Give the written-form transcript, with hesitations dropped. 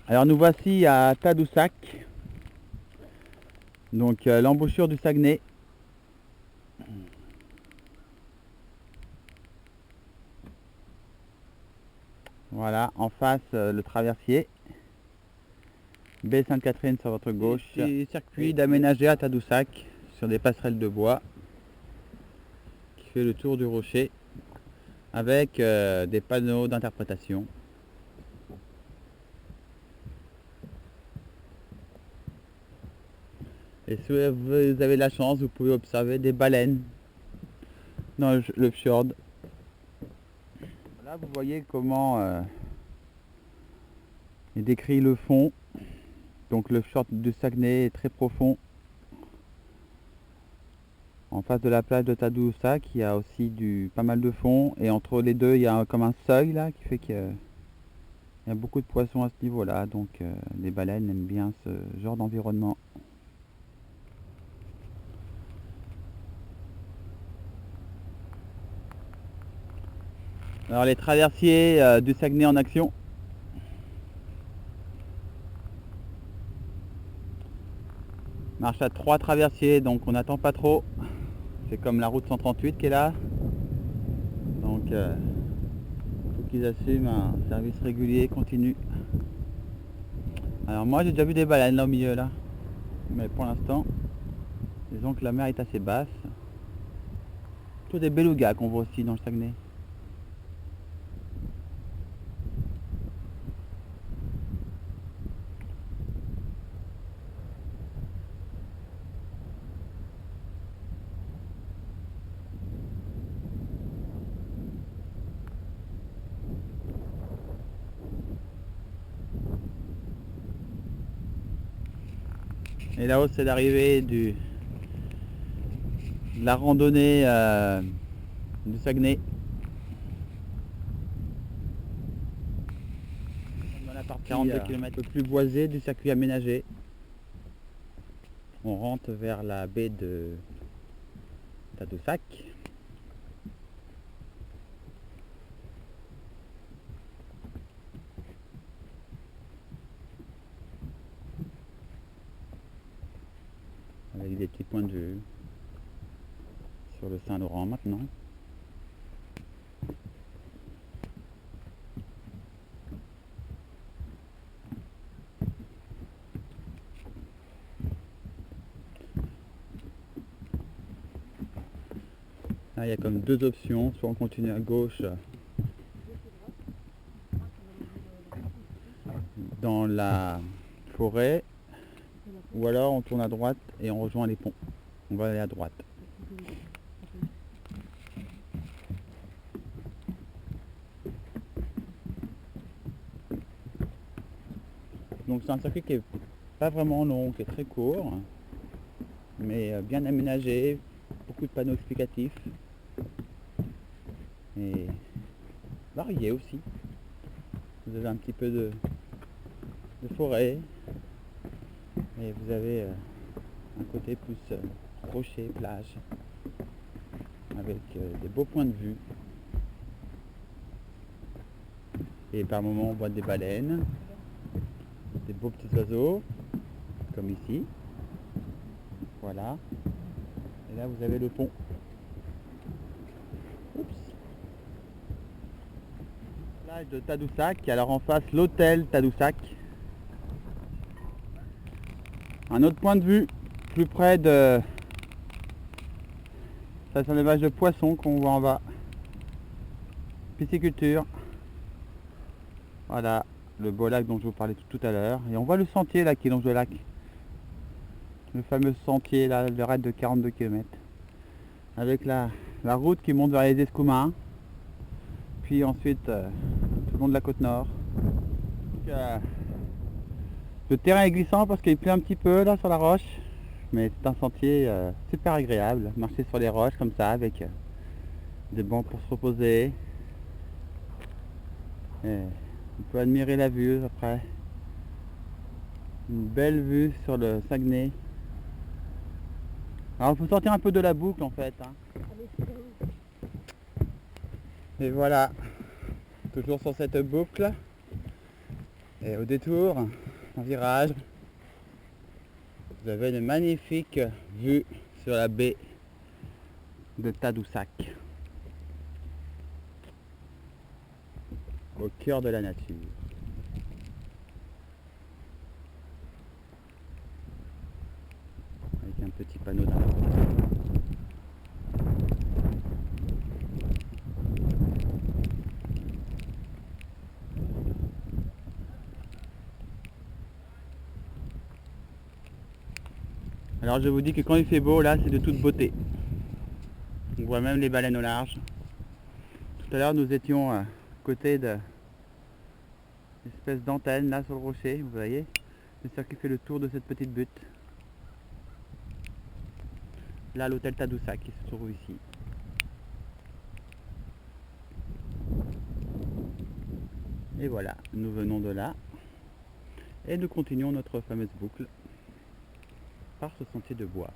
Alors nous voici à Tadoussac, donc l'embouchure du Saguenay. Voilà, en face le traversier. Baie Sainte-Catherine sur votre gauche. Et circuit d'aménager à Tadoussac sur des passerelles de bois qui fait le tour du rocher avec des panneaux d'interprétation. Et si vous avez la chance, vous pouvez observer des baleines dans le fjord. Là, vous voyez comment est décrit le fond. Donc le fjord du Saguenay est très profond. En face de la plage de Tadoussac, il y a aussi pas mal de fond. Et entre les deux, il y a comme un seuil là qui fait qu'il y a beaucoup de poissons à ce niveau-là. Donc les baleines aiment bien ce genre d'environnement. Alors les traversiers du Saguenay en action. Marche à 3 traversiers, donc on n'attend pas trop. C'est comme la route 138 qui est là. Donc faut qu'ils assument un service régulier, continu. Alors moi j'ai déjà vu des baleines là au milieu là. Mais pour l'instant, disons que la mer est assez basse. Plutôt des belugas qu'on voit aussi dans le Saguenay. Et là-haut c'est l'arrivée de la randonnée du Saguenay. Dans la partie 42 km un peu plus boisée du circuit aménagé. On rentre vers la baie de Tadoussac. Avec des petits points de vue sur le Saint-Laurent maintenant. Là, il y a comme deux options, soit on continue à gauche dans la forêt, ou alors on tourne à droite et on rejoint les ponts. On va aller à droite. Donc c'est un circuit qui est pas vraiment long, qui est très court, mais bien aménagé, beaucoup de panneaux explicatifs et varié aussi. Vous avez un petit peu de forêt et vous avez un côté plus rocher, plage, avec des beaux points de vue. Et par moments on voit des baleines, des beaux petits oiseaux, comme ici. Voilà. Et là vous avez le pont. Oups. Plage de Tadoussac, alors en face l'hôtel Tadoussac. Un autre point de vue, plus près de... Ça c'est l'élevage de poissons qu'on voit en bas. Pisciculture. Voilà, le beau lac dont je vous parlais tout à l'heure. Et on voit le sentier là qui longe le lac. Le fameux sentier là, le raid de 42 km. Avec la route qui monte vers les Escoumins. Puis ensuite tout le long de la côte nord. Donc, le terrain est glissant parce qu'il pleut un petit peu là sur la roche. Mais c'est un sentier super agréable. Marcher sur les roches comme ça avec des bancs pour se reposer. Et on peut admirer la vue après. Une belle vue sur le Saguenay. Alors il faut sortir un peu de la boucle en fait. Hein. Et voilà. Toujours sur cette boucle. Et au détour, en virage, vous avez une magnifique vue sur la baie de Tadoussac, au cœur de la nature. Avec un petit panneau d'information. Alors je vous dis que quand il fait beau, là, c'est de toute beauté. On voit même les baleines au large. Tout à l'heure, nous étions à côté de espèce d'antenne là sur le rocher, vous voyez. Le circuit fait le tour de cette petite butte. Là, l'hôtel Tadoussac qui se trouve ici. Et voilà, nous venons de là. Et nous continuons notre fameuse boucle par ce sentier de bois.